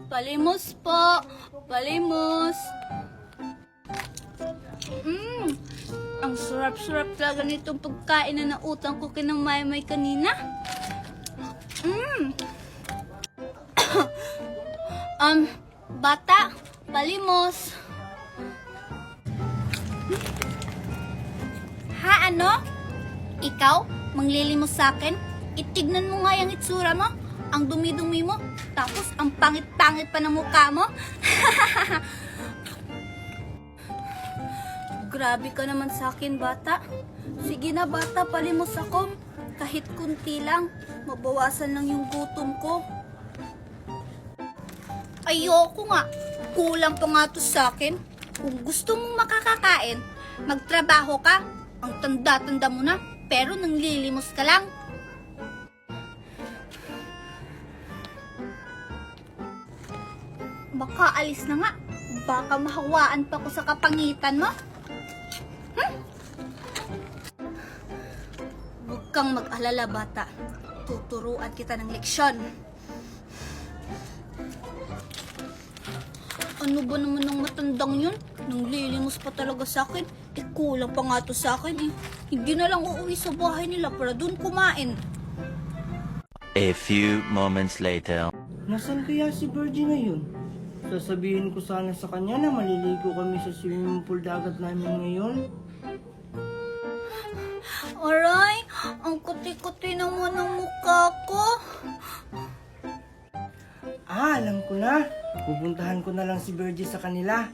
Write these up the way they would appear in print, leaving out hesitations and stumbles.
Palimos po. Palimos. Ang sarap-sarap talaga nitong pagkain na nautang ko kina Maymay kanina. Bata, palimos. Ha, ano? Ikaw, manglilimos sa akin? Itignan mo nga yung itsura mo. Ang dumi-dumi mo. Tapos, ang pangit-pangit pa ng mukha mo. Grabe ka naman sa akin, bata. Sige na, bata, palimos ako. Kahit kunti lang. Mabawasan lang yung gutom ko. Ayoko nga. Kulang pa nga to sa akin. Kung gusto mong makakakain, magtrabaho ka. Ang tanda-tanda mo na, pero nanglilimos ka lang. Baka alis na nga. Baka mahawaan pa ko sa kapangitan mo. Huwag kang mag-alala, bata. Tuturuan kita ng leksyon. Ano ba naman ng matandang yun? Nanglilimos pa talaga sa akin. Kulang pa nga to sa akin eh. Hindi na lang uuwi sa bahay nila para dun kumain. A few moments later. Nasaan kaya si Virgie ngayon? Sasabihin ko sana sa kanya na maliligo kami sa swimming pool dagat namin ngayon. Aray, ang kuti-kuti naman ng mukha ko. Alam ko na. Pupuntahan ko na lang si Virgie sa kanila.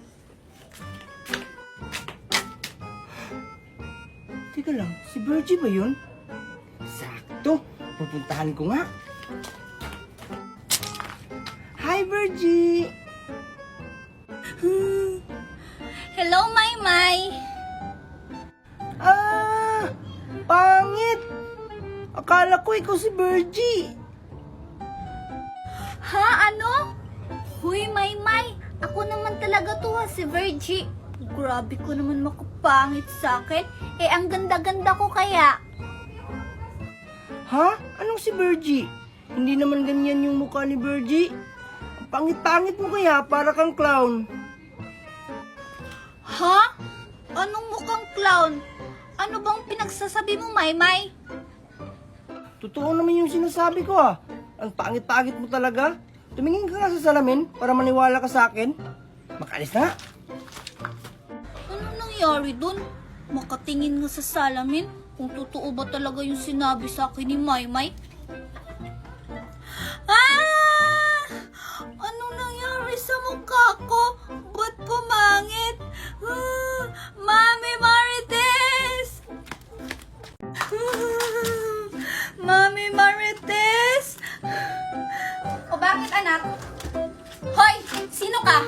Teka lang, si Virgie ba yun? Sakto, pupuntahan ko nga. Hi, Virgie! Hello, Maymay. Pangit! Akala ko ikaw si Virgie. Ha, ano? Huy, Maymay. Ako naman talaga to ha, si Virgie. Grabe ko naman makapangit sa akin. Eh, ang ganda-ganda ko kaya. Ha? Anong si Virgie? Hindi naman ganyan yung mukha ni Virgie. Ang pangit-pangit mo kaya, para kang clown. Ha? Anong mukhang clown? Ano bang pinagsasabi mo, Maymay? Totoo naman yung sinasabi ko ah. Ang pangit-pangit mo talaga. Tumingin ka nga sa salamin para maniwala ka sa akin. Makalis na nga. Ano nangyari dun? Makatingin nga sa salamin kung totoo ba talaga yung sinabi sa akin ni Maymay. Anong nangyari sa mukha ko? Ba't pumangit? Mami Marites! Mami Marites! O bakit, anak? Hoy! Sino ka?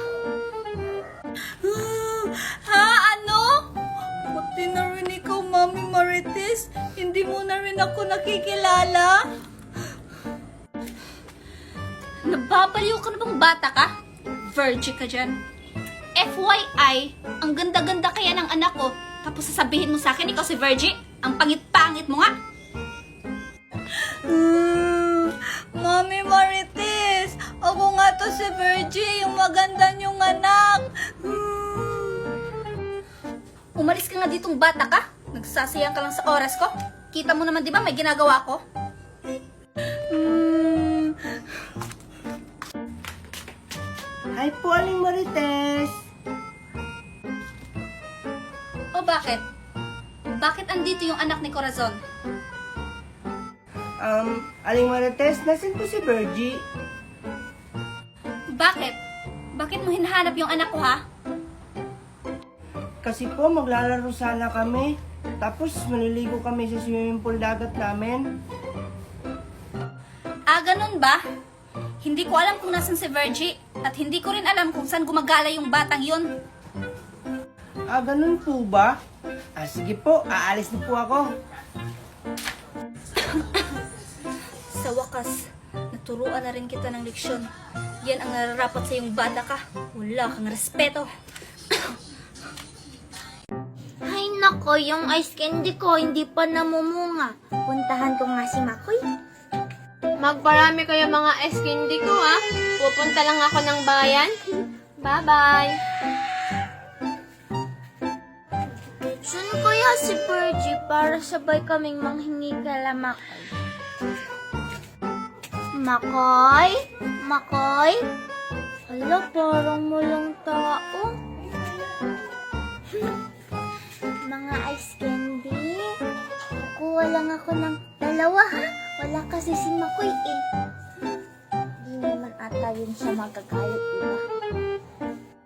Ha? Ano? Pati na rin ikaw, Mami Marites. Hindi mo na rin ako nakikilala. Nababaliw ka na bang bata ka? Virgie ka dyan. FYI, ang ganda-ganda kaya ng anak ko. Tapos sasabihin mo sa akin, ikaw si Virgie? Ang pangit-pangit mo nga. Mami Marites, ako nga to si Virgie, yung maganda niyong anak. Umalis ka nga ditong bata ka. Nagsasayang ka lang sa oras ko. Kita mo naman, di ba, may ginagawa ko? Hi po, Aling Marites. O bakit? Bakit andito yung anak ni Corazon? Aling Marites, nasan po si Virgie? Bakit? Bakit mo hinahanap yung anak ko, ha? Kasi po, maglalaro sana kami. Tapos, maliligo kami sa swimming pool dagat namin. Ganun ba? Hindi ko alam kung nasan si Virgie. At hindi ko rin alam kung saan gumagala yung batang yun. Ganun po ba? Sige po, aalis na po ako. Sa wakas, naturuan na rin kita ng leksyon. Yan ang nararapat sa yung bata ka. Wala kang respeto. Ay nako, yung ice candy ko hindi pa namumunga. Puntahan ko nga si Makoy. Magparami kayo mga ice candy ko, ha? Pupunta lang ako ng bayan. Bye-bye. Saan kaya si Virgie para sabay kaming manghingi kala Makoy? Makoy? Makoy? Hala, parang walang tao. Mga ice candy. Kukuha lang ako ng dalawa, ha? Wala kasi si Makoy, eh. Hindi naman ata yun siya magagalit, diba?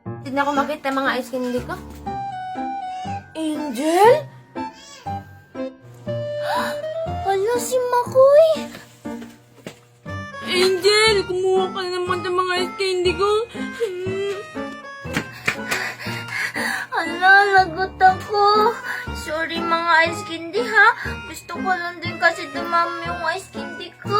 Hindi na ako makita mga ice candy ko. Angel? Hala, si Makoy! Angel, kumuha ka naman ng mga ice candy ko. Hala, lagot ako. Sorry mga ice candy, ha? Gusto ko lang din kasi dumami yung ice candy ko.